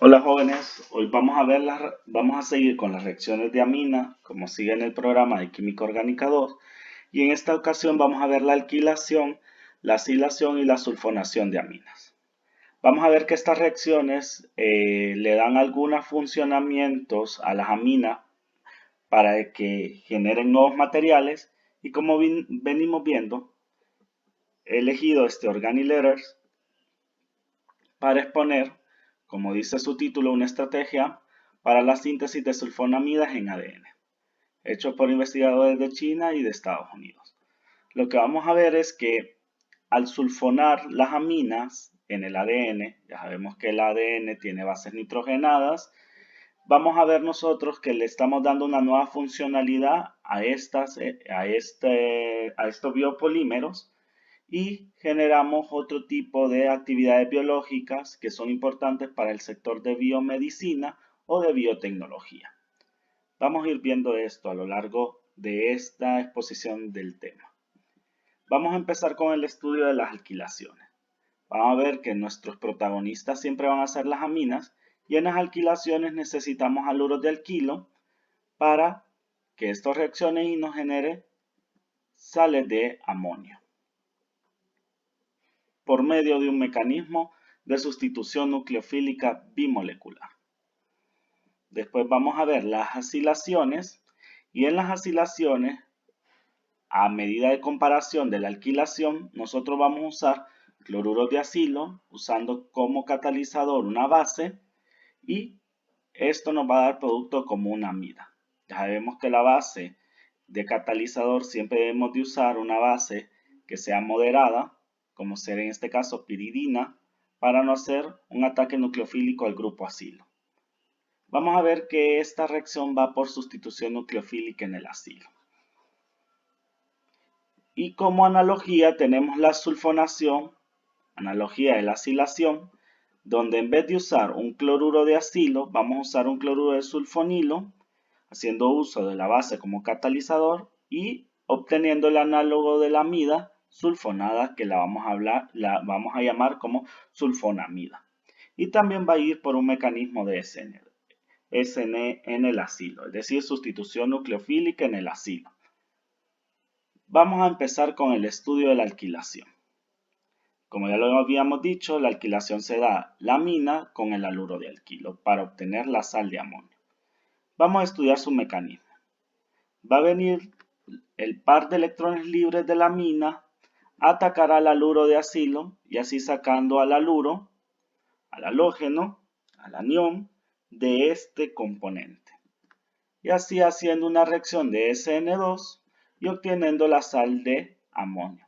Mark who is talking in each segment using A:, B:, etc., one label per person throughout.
A: Hola jóvenes, hoy vamos a seguir con las reacciones de amina, como sigue en el programa de Química Orgánica 2, y en esta ocasión vamos a ver la alquilación, la acilación y la sulfonación de aminas. Vamos a ver que estas reacciones le dan algunos funcionamientos a las aminas para que generen nuevos materiales, y como venimos viendo, he elegido este OrganiLetters para exponer, como dice su título, una estrategia para la síntesis de sulfonamidas en ADN, hecho por investigadores de China y de Estados Unidos. Lo que vamos a ver es que al sulfonar las aminas en el ADN, ya sabemos que el ADN tiene bases nitrogenadas, vamos a ver nosotros que le estamos dando una nueva funcionalidad a estos biopolímeros y generamos otro tipo de actividades biológicas que son importantes para el sector de biomedicina o de biotecnología. Vamos a ir viendo esto a lo largo de esta exposición del tema. Vamos a empezar con el estudio de las alquilaciones. Vamos a ver que nuestros protagonistas siempre van a ser las aminas y en las alquilaciones necesitamos haluros de alquilo para que esto reaccione y nos genere sales de amonio por medio de un mecanismo de sustitución nucleofílica bimolecular. Después vamos a ver las acilaciones y en las acilaciones, a medida de comparación de la alquilación, nosotros vamos a usar cloruro de acilo usando como catalizador una base y esto nos va a dar producto como una amida. Ya sabemos que la base de catalizador siempre debemos de usar una base que sea moderada, como ser en este caso piridina, para no hacer un ataque nucleofílico al grupo acilo. Vamos a ver que esta reacción va por sustitución nucleofílica en el acilo. Y como analogía tenemos la sulfonación, analogía de la acilación, donde en vez de usar un cloruro de acilo, vamos a usar un cloruro de sulfonilo, haciendo uso de la base como catalizador y obteniendo el análogo de la amida sulfonada que la vamos a llamar como sulfonamida. Y también va a ir por un mecanismo de SN en el acilo, es decir, sustitución nucleofílica en el acilo. Vamos a empezar con el estudio de la alquilación. Como ya lo habíamos dicho, la alquilación se da la amina con el haluro de alquilo para obtener la sal de amonio. Vamos a estudiar su mecanismo. Va a venir el par de electrones libres de la amina a atacar al haluro de acilo y así sacando al haluro, al halógeno, al anión de este componente. Y así haciendo una reacción de SN2 y obteniendo la sal de amonio.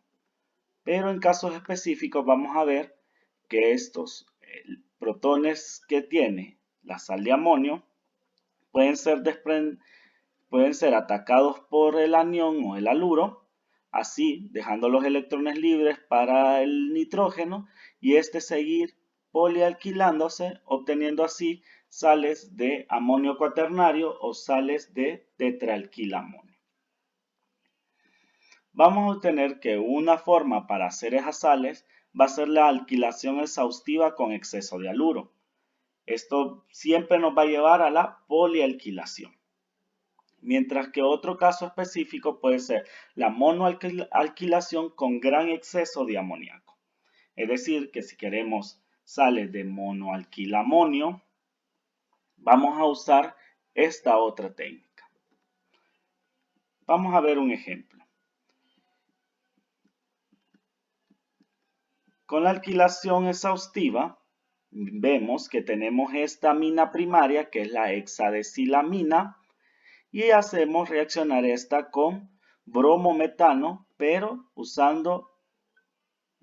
A: Pero en casos específicos vamos a ver que estos protones que tiene la sal de amonio pueden ser atacados por el anión o el haluro, así dejando los electrones libres para el nitrógeno y este seguir polialquilándose, obteniendo así sales de amonio cuaternario o sales de tetraalquilamonio. Vamos a obtener que una forma para hacer esas sales va a ser la alquilación exhaustiva con exceso de haluro. Esto siempre nos va a llevar a la polialquilación. Mientras que otro caso específico puede ser la monoalquilación con gran exceso de amoníaco. Es decir, que si queremos sales de monoalquilamonio, vamos a usar esta otra técnica. Vamos a ver un ejemplo. Con la alquilación exhaustiva, vemos que tenemos esta amina primaria, que es la hexadecilamina, y hacemos reaccionar esta con bromometano, pero usando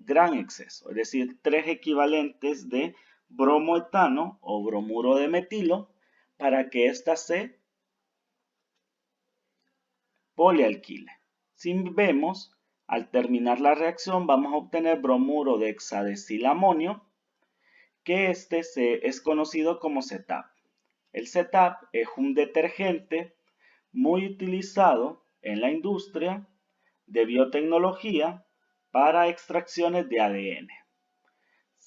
A: gran exceso, es decir, 3 equivalentes de bromoetano o bromuro de metilo para que ésta se polialquile. Si vemos, al terminar la reacción vamos a obtener bromuro de hexadecilamonio, que es conocido como CETAP. El CETAP es un detergente muy utilizado en la industria de biotecnología para extracciones de ADN.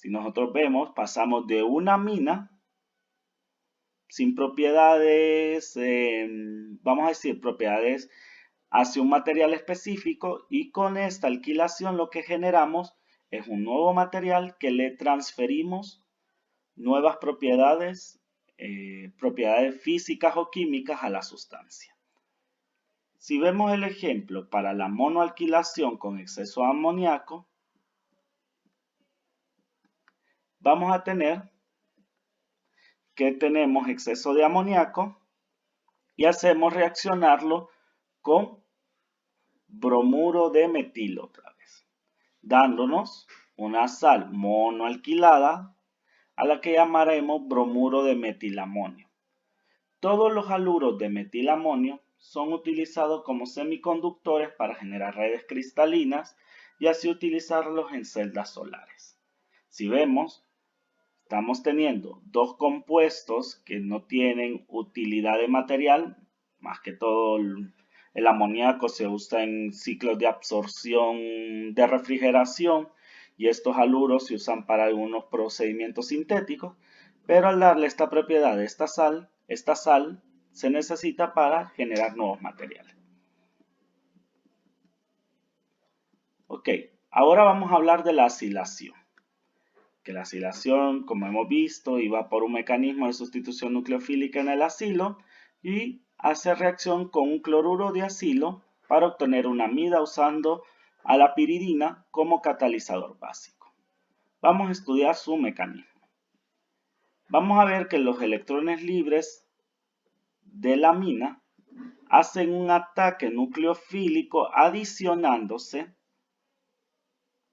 A: Si nosotros vemos, pasamos de una amina sin propiedades, vamos a decir, propiedades hacia un material específico, y con esta alquilación lo que generamos es un nuevo material que le transferimos nuevas propiedades, propiedades físicas o químicas a la sustancia. Si vemos el ejemplo para la monoalquilación con exceso de amoníaco, vamos a tener que tenemos exceso de amoníaco y hacemos reaccionarlo con bromuro de metilo otra vez, dándonos una sal monoalquilada a la que llamaremos bromuro de metilamonio. Todos los haluros de metilamonio son utilizados como semiconductores para generar redes cristalinas y así utilizarlos en celdas solares. Si vemos, estamos teniendo dos compuestos que no tienen utilidad de material, más que todo el amoníaco se usa en ciclos de absorción de refrigeración y estos haluros se usan para algunos procedimientos sintéticos, pero al darle esta propiedad de esta sal se necesita para generar nuevos materiales. Ok, ahora vamos a hablar de la acilación. Que la acilación, como hemos visto, iba por un mecanismo de sustitución nucleofílica en el acilo y hace reacción con un cloruro de acilo para obtener una amida usando a la piridina como catalizador básico. Vamos a estudiar su mecanismo. Vamos a ver que los electrones libres de la amina hacen un ataque nucleofílico adicionándose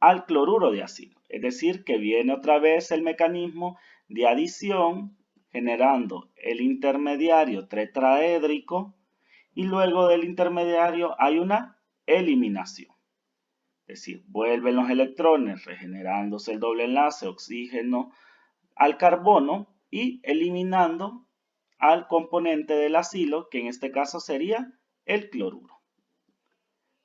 A: al cloruro de acilo. Es decir, que viene otra vez el mecanismo de adición generando el intermediario tetraédrico y luego del intermediario hay una eliminación. Es decir, vuelven los electrones regenerándose el doble enlace oxígeno al carbono y eliminando al componente del acilo, que en este caso sería el cloruro.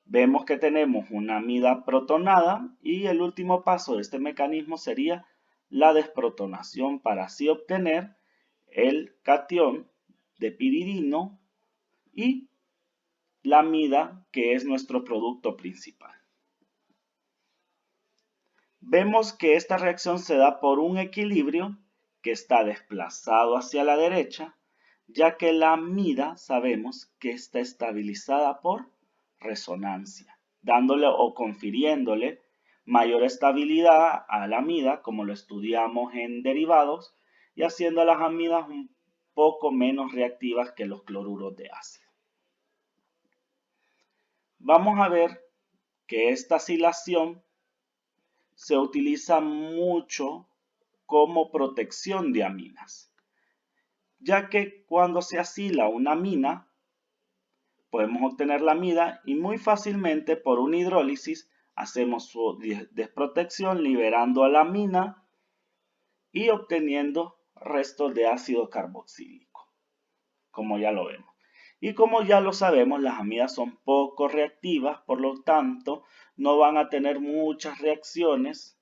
A: Vemos que tenemos una amida protonada y el último paso de este mecanismo sería la desprotonación para así obtener el catión de piridino y la amida, que es nuestro producto principal. Vemos que esta reacción se da por un equilibrio que está desplazado hacia la derecha, ya que la amida sabemos que está estabilizada por resonancia, dándole o confiriéndole mayor estabilidad a la amida, como lo estudiamos en derivados, y haciendo a las amidas un poco menos reactivas que los cloruros de ácido. Vamos a ver que esta acilación se utiliza mucho como protección de aminas, ya que cuando se acila una amina, podemos obtener la amida y muy fácilmente por una hidrólisis hacemos su desprotección liberando a la amina y obteniendo restos de ácido carboxílico, como ya lo vemos. Y como ya lo sabemos, las amidas son poco reactivas, por lo tanto no van a tener muchas reacciones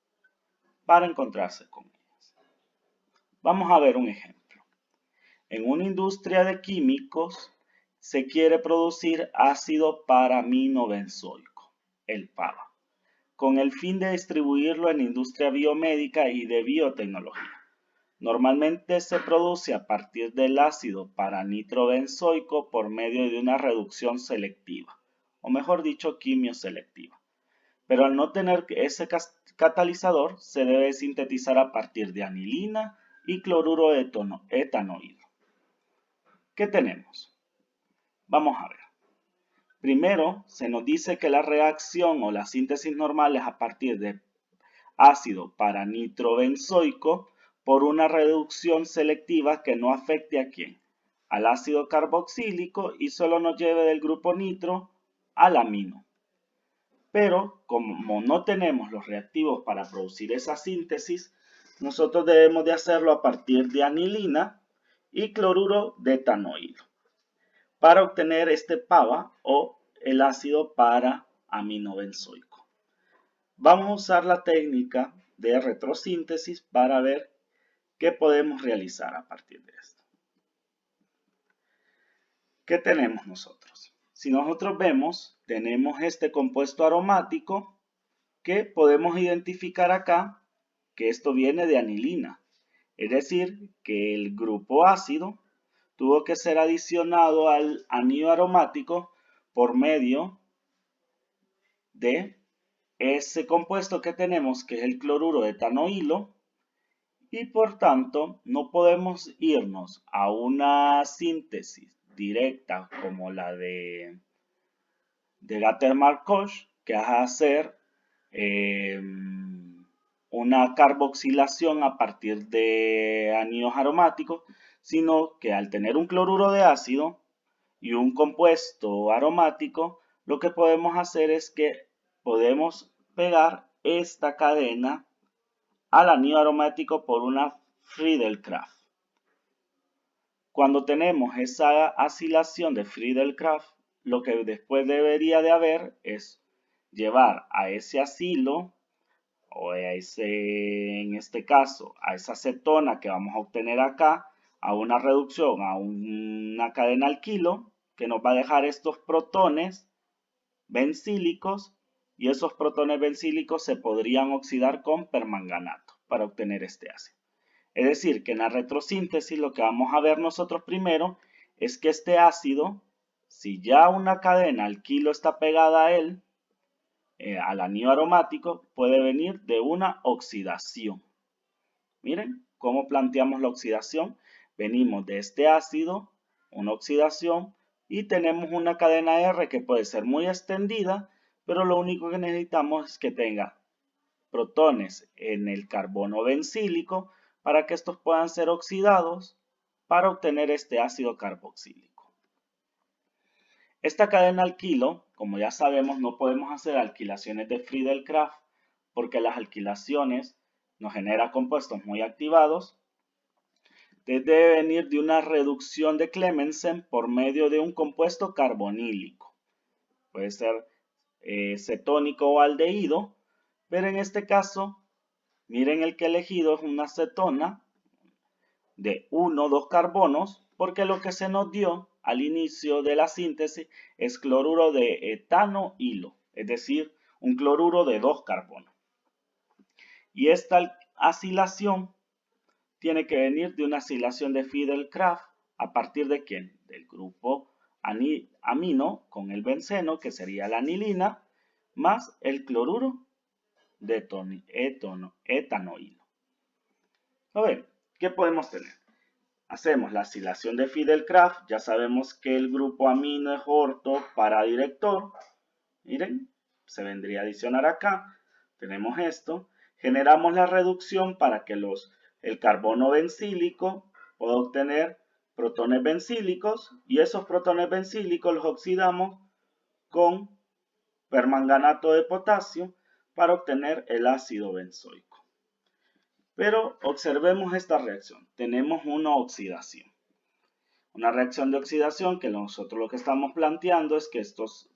A: para encontrarse con ellas. Vamos a ver un ejemplo. En una industria de químicos se quiere producir ácido paraminobenzoico, el PABA, con el fin de distribuirlo en la industria biomédica y de biotecnología. Normalmente se produce a partir del ácido paranitrobenzoico por medio de una reducción selectiva, o mejor dicho, quimioselectiva. Pero al no tener ese catalizador, se debe sintetizar a partir de anilina y cloruro de etanoilo. ¿Qué tenemos? Vamos a ver. Primero, se nos dice que la reacción o la síntesis normal es a partir de ácido paranitrobenzoico por una reducción selectiva que no afecte a quién, al ácido carboxílico y solo nos lleve del grupo nitro al amino. Pero como no tenemos los reactivos para producir esa síntesis, nosotros debemos de hacerlo a partir de anilina y cloruro de etanoilo para obtener este PABA o el ácido paraaminobenzoico. Vamos a usar la técnica de retrosíntesis para ver qué podemos realizar a partir de esto. ¿Qué tenemos nosotros? Si nosotros vemos, tenemos este compuesto aromático que podemos identificar acá que esto viene de anilina. Es decir, que el grupo ácido tuvo que ser adicionado al anillo aromático por medio de ese compuesto que tenemos, que es el cloruro de etanoilo, y por tanto no podemos irnos a una síntesis directa como la de Gater-Markovitch, que es hacer una carboxilación a partir de anillos aromáticos, sino que al tener un cloruro de ácido y un compuesto aromático, lo que podemos hacer es que podemos pegar esta cadena al anillo aromático por una Friedel-Crafts. Cuando tenemos esa acilación de Friedel-Crafts, lo que después debería de haber es llevar a ese acilo, o a en este caso, a esa cetona que vamos a obtener acá, a una reducción, a una cadena alquilo, que nos va a dejar estos protones bencílicos, y esos protones bencílicos se podrían oxidar con permanganato para obtener este ácido. Es decir, que en la retrosíntesis lo que vamos a ver nosotros primero es que este ácido, si ya una cadena alquilo está pegada a él, al anillo aromático, puede venir de una oxidación. Miren cómo planteamos la oxidación. Venimos de este ácido, una oxidación, y tenemos una cadena R que puede ser muy extendida, pero lo único que necesitamos es que tenga protones en el carbono bencílico para que estos puedan ser oxidados para obtener este ácido carboxílico. Esta cadena alquilo, como ya sabemos, no podemos hacer alquilaciones de Friedel-Crafts porque las alquilaciones nos generan compuestos muy activados. Debe venir de una reducción de Clemmensen por medio de un compuesto carbonílico. Puede ser cetónico o aldehído, pero en este caso, miren el que he elegido es una cetona de 1 o 2 carbonos, porque lo que se nos dio al inicio de la síntesis es cloruro de etanoilo, es decir, un cloruro de 2 carbonos. Y esta acilación tiene que venir de una acilación de Friedel-Crafts a partir de ¿quién? Del grupo amino con el benceno, que sería la anilina, más el cloruro de etanoilo. A ver, ¿qué podemos tener? Hacemos la acilación de Friedel-Crafts, ya sabemos que el grupo amino es orto para director. Miren, se vendría a adicionar acá. Tenemos esto. Generamos la reducción para que el carbono bencílico pueda obtener protones bencílicos, y esos protones bencílicos los oxidamos con permanganato de potasio para obtener el ácido benzoico. Pero observemos esta reacción. Tenemos una oxidación. Una reacción de oxidación que nosotros lo que estamos planteando es que estos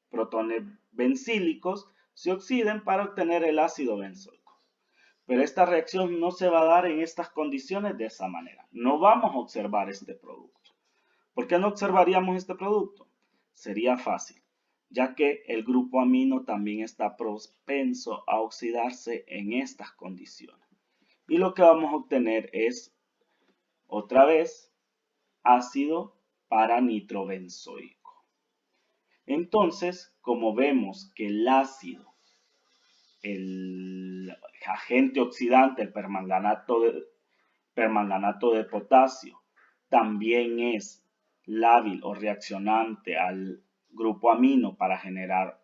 A: protones bencílicos se oxiden para obtener el ácido benzoico. Pero esta reacción no se va a dar en estas condiciones de esa manera. No vamos a observar este producto. ¿Por qué no observaríamos este producto? Sería fácil, ya que el grupo amino también está propenso a oxidarse en estas condiciones. Y lo que vamos a obtener es, otra vez, ácido paranitrobenzoico. Entonces, como vemos que el ácido, el agente oxidante, el permanganato de potasio, también es lábil o reaccionante al grupo amino para generar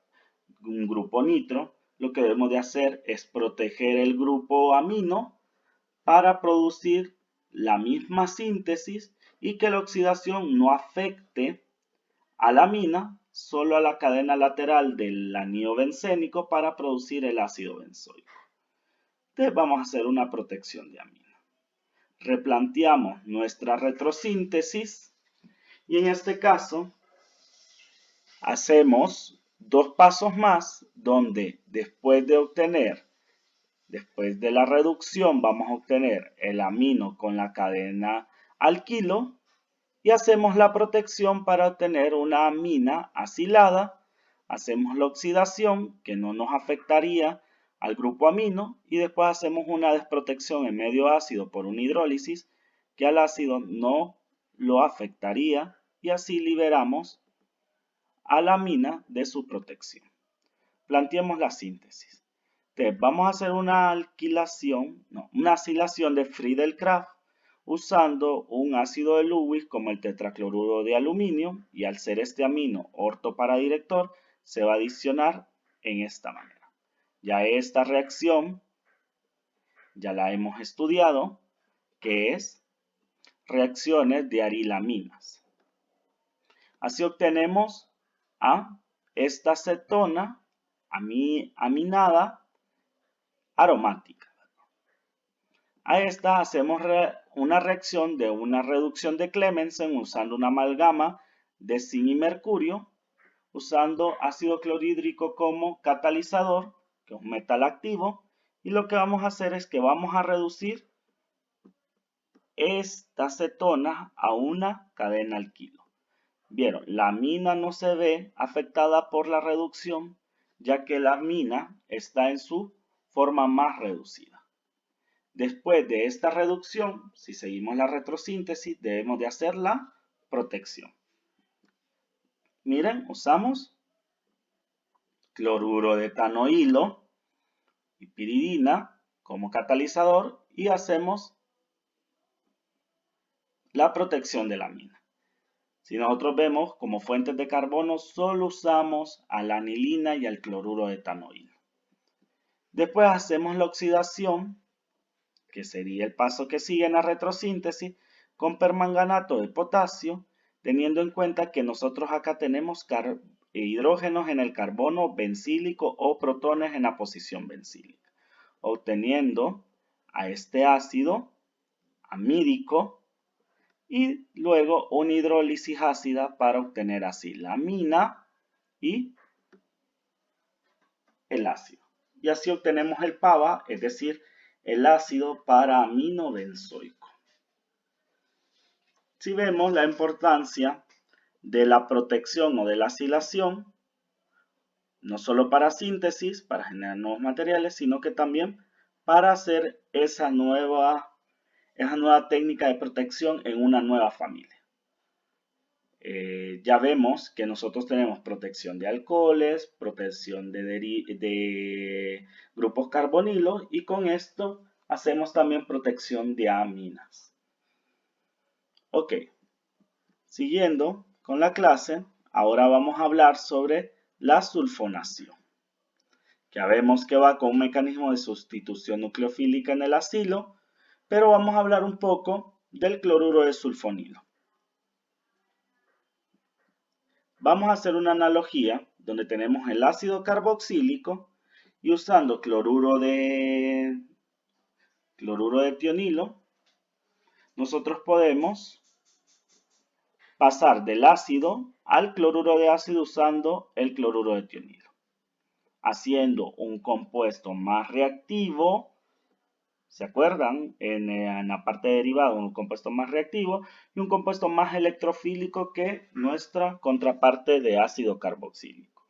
A: un grupo nitro, lo que debemos de hacer es proteger el grupo amino para producir la misma síntesis y que la oxidación no afecte a la amina, solo a la cadena lateral del anillo bencénico para producir el ácido benzoico. Entonces vamos a hacer una protección de amina. Replanteamos nuestra retrosíntesis y en este caso hacemos 2 pasos más donde después de la reducción vamos a obtener el amino con la cadena alquilo y hacemos la protección para obtener una amina acilada. Hacemos la oxidación que no nos afectaría al grupo amino y después hacemos una desprotección en medio ácido por una hidrólisis que al ácido no lo afectaría y así liberamos a la amina de su protección. Planteemos la síntesis. Entonces, vamos a hacer una acilación de Friedel-Crafts usando un ácido de Lewis como el tetracloruro de aluminio y al ser este amino ortoparadirector se va a adicionar en esta manera. Ya esta reacción ya la hemos estudiado, que es reacciones de arilaminas. Así obtenemos a esta cetona aminada aromática. A esta hacemos una reacción de una reducción de Clemmensen usando una amalgama de zinc y mercurio, usando ácido clorhídrico como catalizador, que es un metal activo, y lo que vamos a hacer es que vamos a reducir esta cetona a una cadena alquilo. Vieron, la amina no se ve afectada por la reducción, ya que la amina está en su forma más reducida. Después de esta reducción, si seguimos la retrosíntesis, debemos de hacer la protección. Miren, usamos cloruro de etanoilo y piridina como catalizador y hacemos la protección de la amina. Si nosotros vemos como fuentes de carbono, solo usamos a la anilina y al cloruro de etanoilo. Después hacemos la oxidación, que sería el paso que sigue en la retrosíntesis, con permanganato de potasio, teniendo en cuenta que nosotros acá tenemos hidrógenos en el carbono bencílico o protones en la posición bencílica, obteniendo a este ácido amídico y luego una hidrólisis ácida para obtener así la amina y el ácido. Y así obtenemos el PABA, es decir, el ácido para-aminobenzoico. Si vemos la importancia de la protección o de la acilación, no solo para síntesis, para generar nuevos materiales, sino que también para hacer esa nueva técnica de protección en una nueva familia. Ya vemos que nosotros tenemos protección de alcoholes, protección de grupos carbonilos y con esto hacemos también protección de aminas. Ok, siguiendo con la clase, ahora vamos a hablar sobre la sulfonación. Ya vemos que va con un mecanismo de sustitución nucleofílica en el acilo, pero vamos a hablar un poco del cloruro de sulfonilo. Vamos a hacer una analogía donde tenemos el ácido carboxílico y usando cloruro de tionilo, nosotros podemos pasar del ácido al cloruro de ácido usando el cloruro de tionilo, haciendo un compuesto más reactivo. ¿Se acuerdan? En la parte derivada, un compuesto más reactivo y un compuesto más electrofílico que nuestra contraparte de ácido carboxílico.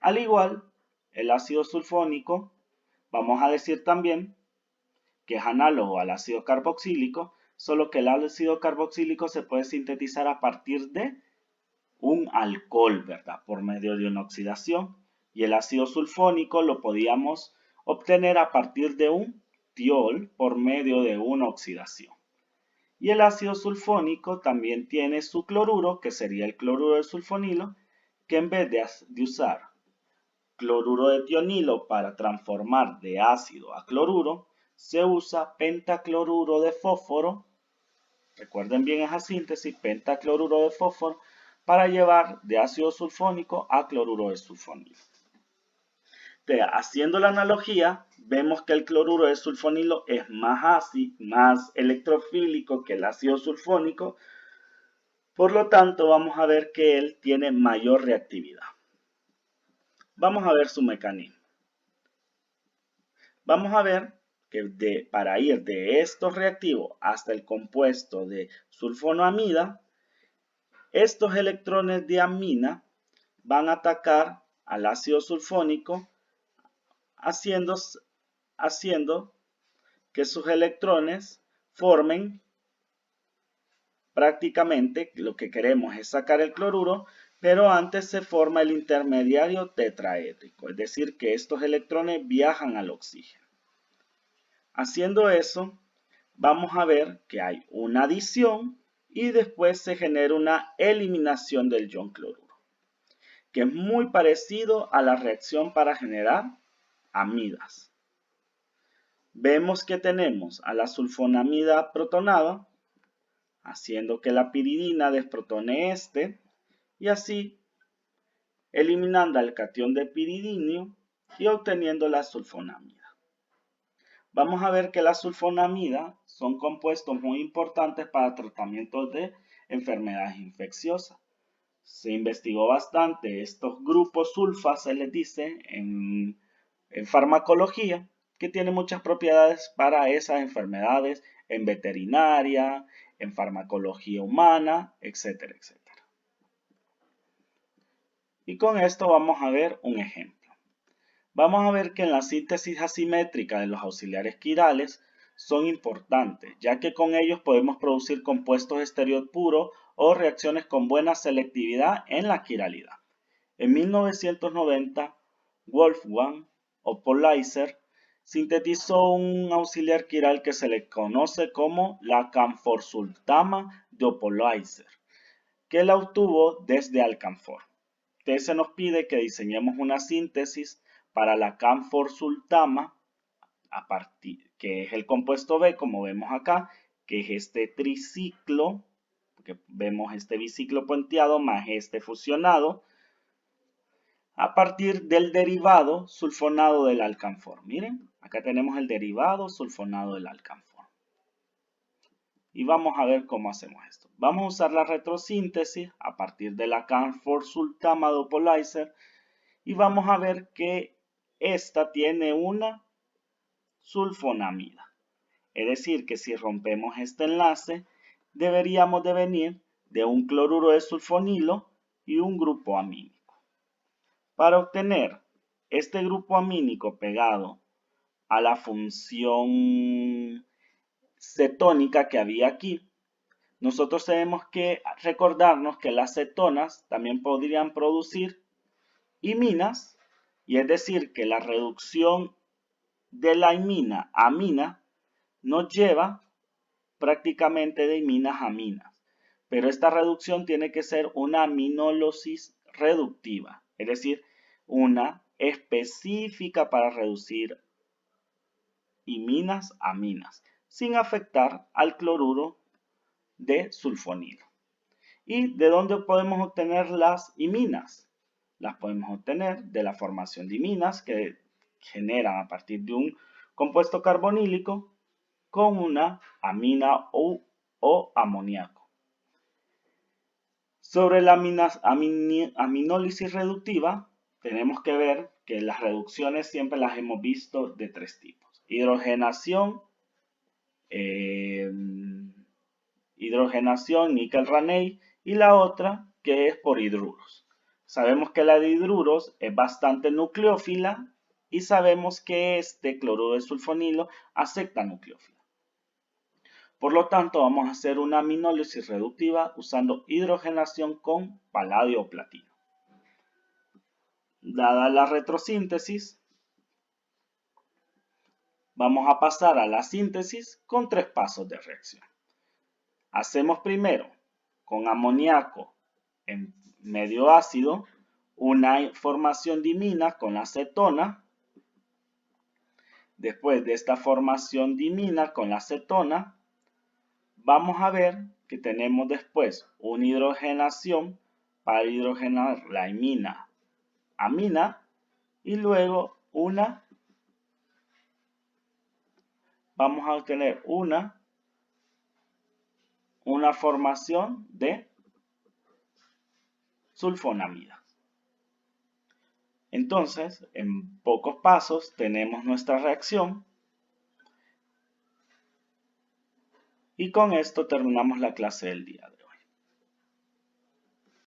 A: Al igual, el ácido sulfónico, vamos a decir también que es análogo al ácido carboxílico, solo que el ácido carboxílico se puede sintetizar a partir de un alcohol, ¿verdad? Por medio de una oxidación. Y el ácido sulfónico lo podíamos obtener a partir de un tiol por medio de una oxidación. Y el ácido sulfónico también tiene su cloruro, que sería el cloruro de sulfonilo, que en vez de usar cloruro de tionilo para transformar de ácido a cloruro, se usa pentacloruro de fósforo. Recuerden bien esa síntesis, pentacloruro de fósforo, para llevar de ácido sulfónico a cloruro de sulfonilo. Haciendo la analogía, vemos que el cloruro de sulfonilo es más ácido, más electrofílico que el ácido sulfónico. Por lo tanto, vamos a ver que él tiene mayor reactividad. Vamos a ver su mecanismo. Vamos a ver que para ir de estos reactivos hasta el compuesto de sulfonoamida, estos electrones de amina van a atacar al ácido sulfónico haciendo que sus electrones formen prácticamente, lo que queremos es sacar el cloruro, pero antes se forma el intermediario tetraédrico, es decir, que estos electrones viajan al oxígeno. Haciendo eso, vamos a ver que hay una adición y después se genera una eliminación del ion cloruro, que es muy parecido a la reacción para generar amidas. Vemos que tenemos a la sulfonamida protonada, haciendo que la piridina desprotone este, y así eliminando al catión de piridinio y obteniendo la sulfonamida. Vamos a ver que las sulfonamidas son compuestos muy importantes para tratamientos de enfermedades infecciosas. Se investigó bastante estos grupos sulfa, se les dice en farmacología, que tiene muchas propiedades para esas enfermedades en veterinaria, en farmacología humana, etcétera, etcétera. Y con esto vamos a ver un ejemplo. Vamos a ver que en la síntesis asimétrica de los auxiliares quirales son importantes, ya que con ellos podemos producir compuestos estéreo puros o reacciones con buena selectividad en la quiralidad. En 1990, Wolfgang Oppolzer sintetizó un auxiliar quiral que se le conoce como la camforsultama de Oppolzer, que él obtuvo desde alcanfor. Entonces se nos pide que diseñemos una síntesis para la camforsultama, que es el compuesto B, como vemos acá, que es este triciclo, que vemos este biciclo puenteado más este fusionado, a partir del derivado sulfonado del alcanfor. Miren, acá tenemos el derivado sulfonado del alcanfor. Y vamos a ver cómo hacemos esto. Vamos a usar la retrosíntesis a partir de la camforsultama de Oppolzer y vamos a ver que esta tiene una sulfonamida. Es decir, que si rompemos este enlace, deberíamos de venir de un cloruro de sulfonilo y un grupo amínico. Para obtener este grupo amínico pegado a la función cetónica que había aquí, nosotros tenemos que recordarnos que las cetonas también podrían producir iminas, y es decir, que la reducción de la imina a amina nos lleva prácticamente de iminas a aminas. Pero esta reducción tiene que ser una aminólisis reductiva, es decir, una específica para reducir iminas a aminas, sin afectar al cloruro de sulfonilo. ¿Y de dónde podemos obtener las iminas? Las podemos obtener de la formación de iminas que generan a partir de un compuesto carbonílico con una amina o amoníaco. Sobre la aminólisis reductiva, tenemos que ver que las reducciones siempre las hemos visto de tres tipos. Hidrogenación, níquel-raney, y la otra que es por hidruros. Sabemos que la de hidruros es bastante nucleófila y sabemos que este cloruro de sulfonilo acepta nucleófila. Por lo tanto, vamos a hacer una aminólisis reductiva usando hidrogenación con paladio o platino. Dada la retrosíntesis, vamos a pasar a la síntesis con tres pasos de reacción. Hacemos primero con amoníaco en medio ácido una formación de imina con la acetona. Después de esta formación de imina con la acetona, vamos a ver que tenemos después una hidrogenación para hidrogenar la imina amina y luego vamos a obtener una formación de sulfonamida. Entonces, en pocos pasos tenemos nuestra reacción y con esto terminamos la clase del día de hoy.